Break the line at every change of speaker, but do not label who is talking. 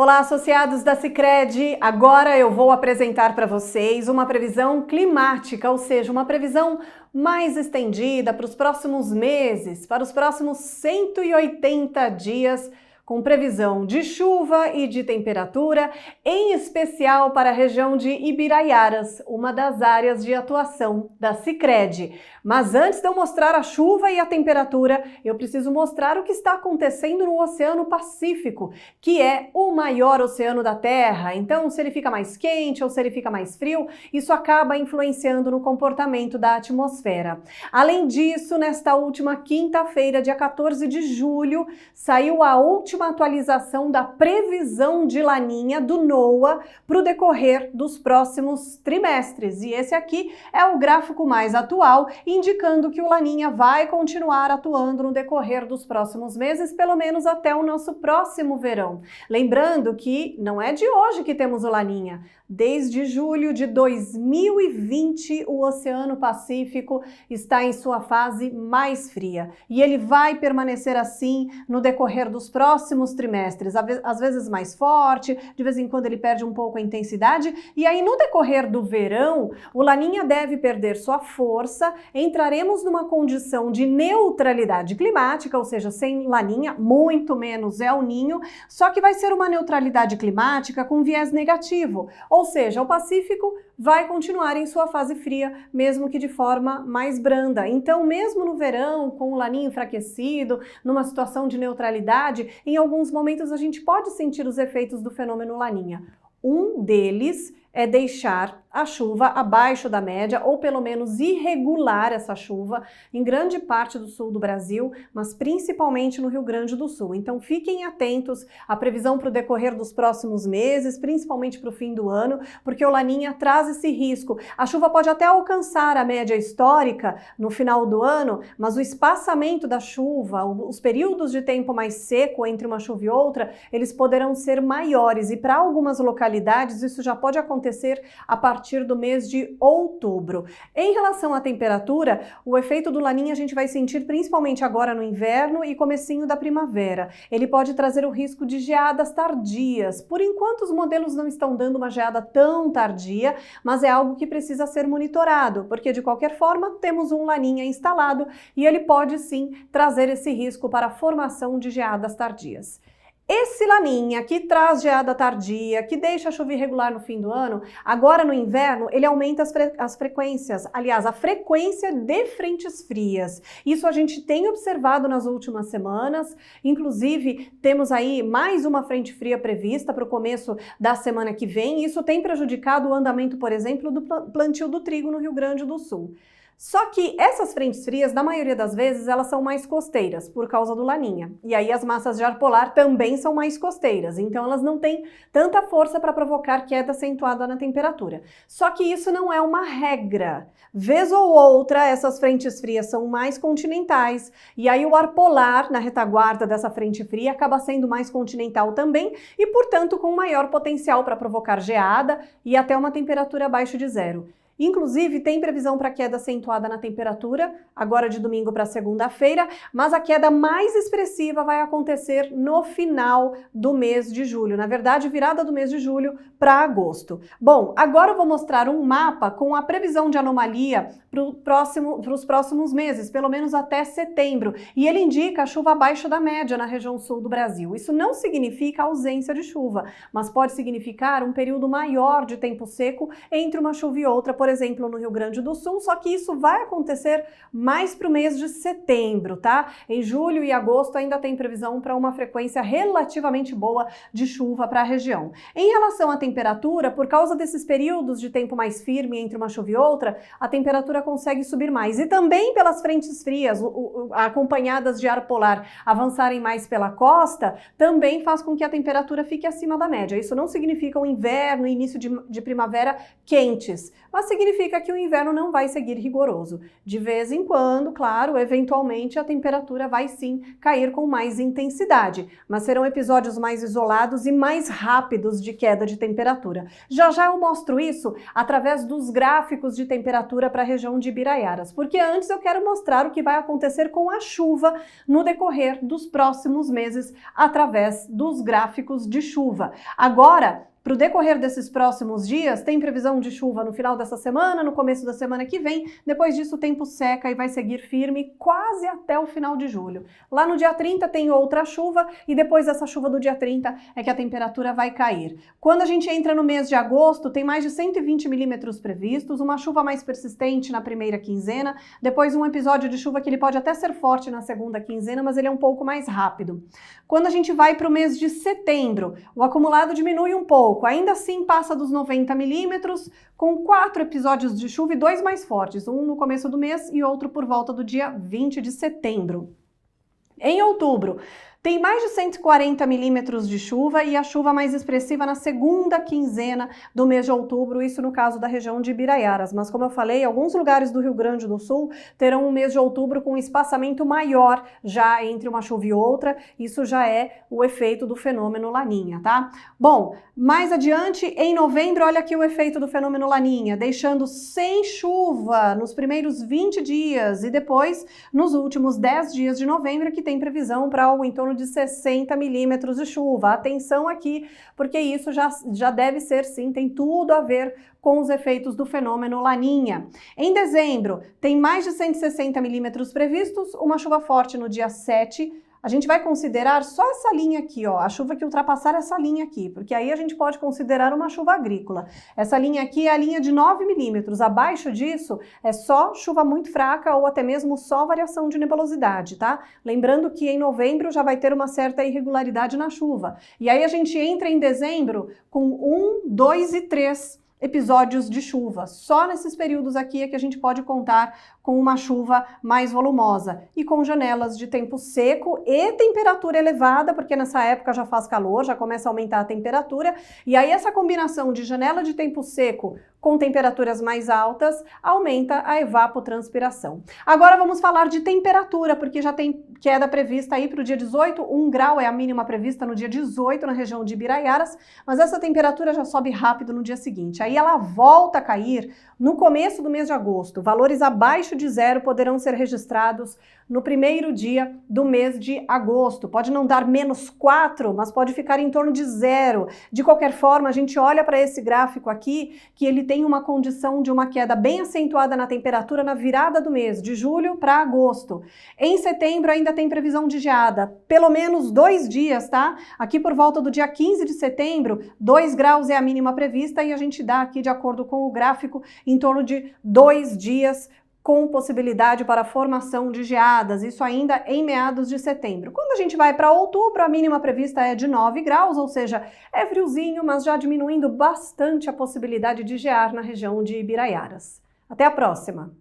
Olá, associados da Sicredi! Agora eu vou apresentar para vocês uma previsão climática, ou seja, uma previsão mais estendida para os próximos meses, para os próximos 180 dias, com previsão de chuva e de temperatura, em especial para a região de Ibiraiaras, uma das áreas de atuação da Sicredi. Mas antes de eu mostrar a chuva e a temperatura, eu preciso mostrar o que está acontecendo no Oceano Pacífico, que é o maior oceano da Terra. Então, se ele fica mais quente ou se ele fica mais frio, isso acaba influenciando no comportamento da atmosfera. Além disso, nesta última quinta-feira, dia 14 de julho, saiu a última atualização da previsão de laninha do NOAA para o decorrer dos próximos trimestres. E esse aqui é o gráfico mais atual, indicando que o laninha vai continuar atuando no decorrer dos próximos meses, pelo menos até o nosso próximo verão. Lembrando que não é de hoje que temos o laninha. Desde julho de 2020, o Oceano Pacífico está em sua fase mais fria. E ele vai permanecer assim no decorrer dos próximos trimestres, às vezes mais forte, de vez em quando ele perde um pouco a intensidade, e aí no decorrer do verão, o laninha deve perder sua força, entraremos numa condição de neutralidade climática, ou seja, sem laninha, muito menos El Ninho, só que vai ser uma neutralidade climática com viés negativo, ou seja, o Pacífico vai continuar em sua fase fria, mesmo que de forma mais branda. Então, mesmo no verão, com o laninha enfraquecido, numa situação de neutralidade, em alguns momentos a gente pode sentir os efeitos do fenômeno laninha. Um deles é deixar a chuva abaixo da média, ou pelo menos irregular essa chuva, em grande parte do sul do Brasil, mas principalmente no Rio Grande do Sul. Então fiquem atentos à previsão para o decorrer dos próximos meses, principalmente para o fim do ano, porque o laninha traz esse risco. A chuva pode até alcançar a média histórica no final do ano, mas o espaçamento da chuva, os períodos de tempo mais seco entre uma chuva e outra, eles poderão ser maiores, e para algumas localidades isso já pode acontecer a partir do mês de outubro. Em relação à temperatura, o efeito do laninha a gente vai sentir principalmente agora no inverno e comecinho da primavera. Ele pode trazer o risco de geadas tardias. Por enquanto, os modelos não estão dando uma geada tão tardia, mas é algo que precisa ser monitorado, porque de qualquer forma temos um laninha instalado e ele pode sim trazer esse risco para a formação de geadas tardias. Esse laninha que traz geada tardia, que deixa a chuva irregular no fim do ano, agora no inverno ele aumenta as frequências, aliás, a frequência de frentes frias. Isso a gente tem observado nas últimas semanas, inclusive temos aí mais uma frente fria prevista para o começo da semana que vem, e isso tem prejudicado o andamento, por exemplo, do plantio do trigo no Rio Grande do Sul. Só que essas frentes frias, na maioria das vezes, elas são mais costeiras, por causa do laninha. E aí as massas de ar polar também são mais costeiras, então elas não têm tanta força para provocar queda acentuada na temperatura. Só que isso não é uma regra. Vez ou outra, essas frentes frias são mais continentais, e aí o ar polar, na retaguarda dessa frente fria, acaba sendo mais continental também, e portanto com maior potencial para provocar geada e até uma temperatura abaixo de zero. Inclusive, tem previsão para queda acentuada na temperatura, agora de domingo para segunda-feira, mas a queda mais expressiva vai acontecer no final do mês de julho, na verdade, virada do mês de julho para agosto. Bom, agora eu vou mostrar um mapa com a previsão de anomalia para os próximos meses, pelo menos até setembro, e ele indica a chuva abaixo da média na região sul do Brasil. Isso não significa ausência de chuva, mas pode significar um período maior de tempo seco entre uma chuva e outra, por exemplo, no Rio Grande do Sul, só que isso vai acontecer mais para o mês de setembro, tá? Em julho e agosto ainda tem previsão para uma frequência relativamente boa de chuva para a região. Em relação à temperatura, por causa desses períodos de tempo mais firme entre uma chuva e outra, a temperatura consegue subir mais. E também pelas frentes frias, acompanhadas de ar polar, avançarem mais pela costa, também faz com que a temperatura fique acima da média. Isso não significa um inverno e início de primavera quentes, mas significa significa que o inverno não vai seguir rigoroso. De vez em quando, claro, eventualmente a temperatura vai sim cair com mais intensidade, mas serão episódios mais isolados e mais rápidos de queda de temperatura. Já já eu mostro isso através dos gráficos de temperatura para a região de Ibiraiaras, porque antes eu quero mostrar o que vai acontecer com a chuva no decorrer dos próximos meses através dos gráficos de chuva. Agora, para o decorrer desses próximos dias, tem previsão de chuva no final dessa semana, no começo da semana que vem. Depois disso, o tempo seca e vai seguir firme quase até o final de julho. Lá no dia 30 tem outra chuva e depois dessa chuva do dia 30 é que a temperatura vai cair. Quando a gente entra no mês de agosto, tem mais de 120 milímetros previstos, uma chuva mais persistente na primeira quinzena, depois um episódio de chuva que ele pode até ser forte na segunda quinzena, mas ele é um pouco mais rápido. Quando a gente vai para o mês de setembro, o acumulado diminui um pouco. Ainda assim passa dos 90 milímetros, com 4 episódios de chuva e 2 mais fortes, um no começo do mês e outro por volta do dia 20 de setembro. Em outubro, tem mais de 140 milímetros de chuva e a chuva mais expressiva na segunda quinzena do mês de outubro, isso no caso da região de Ibiraiaras. Mas como eu falei, alguns lugares do Rio Grande do Sul terão um mês de outubro com um espaçamento maior já entre uma chuva e outra. Isso já é o efeito do fenômeno Laninha, tá? Bom, mais adiante, em novembro, olha aqui o efeito do fenômeno Laninha, deixando sem chuva nos primeiros 20 dias e depois nos últimos 10 dias de novembro, que tem previsão para algo em torno de 60 milímetros de chuva. Atenção aqui, porque isso já deve ser sim, tem tudo a ver com os efeitos do fenômeno Laninha. Em dezembro, tem mais de 160 milímetros previstos, uma chuva forte no dia 7. A gente vai considerar só essa linha aqui, ó, a chuva que ultrapassar essa linha aqui, porque aí a gente pode considerar uma chuva agrícola. Essa linha aqui é a linha de 9 milímetros, abaixo disso é só chuva muito fraca ou até mesmo só variação de nebulosidade, tá? Lembrando que em novembro já vai ter uma certa irregularidade na chuva. E aí a gente entra em dezembro com 1, 2 e 3 episódios de chuva. Só nesses períodos aqui é que a gente pode contar com uma chuva mais volumosa e com janelas de tempo seco e temperatura elevada, porque nessa época já faz calor, já começa a aumentar a temperatura, e aí essa combinação de janela de tempo seco com temperaturas mais altas aumenta a evapotranspiração. Agora vamos falar de temperatura, porque já tem queda prevista aí para o dia 18, 1 grau é a mínima prevista no dia 18 na região de Ibiraiaras, mas essa temperatura já sobe rápido no dia seguinte. Aí ela volta a cair no começo do mês de agosto. Valores abaixo de zero poderão ser registrados no primeiro dia do mês de agosto. Pode não dar -4, mas pode ficar em torno de zero. De qualquer forma, a gente olha para esse gráfico aqui, que ele tem uma condição de uma queda bem acentuada na temperatura na virada do mês, de julho para agosto. Em setembro ainda tem previsão de geada, pelo menos 2 dias, tá? Aqui por volta do dia 15 de setembro, 2 graus é a mínima prevista e a gente dá aqui, de acordo com o gráfico, em torno de 2 dias com possibilidade para a formação de geadas, isso ainda em meados de setembro. Quando a gente vai para outubro, a mínima prevista é de 9 graus, ou seja, é friozinho, mas já diminuindo bastante a possibilidade de gear na região de Ibiraiaras. Até a próxima!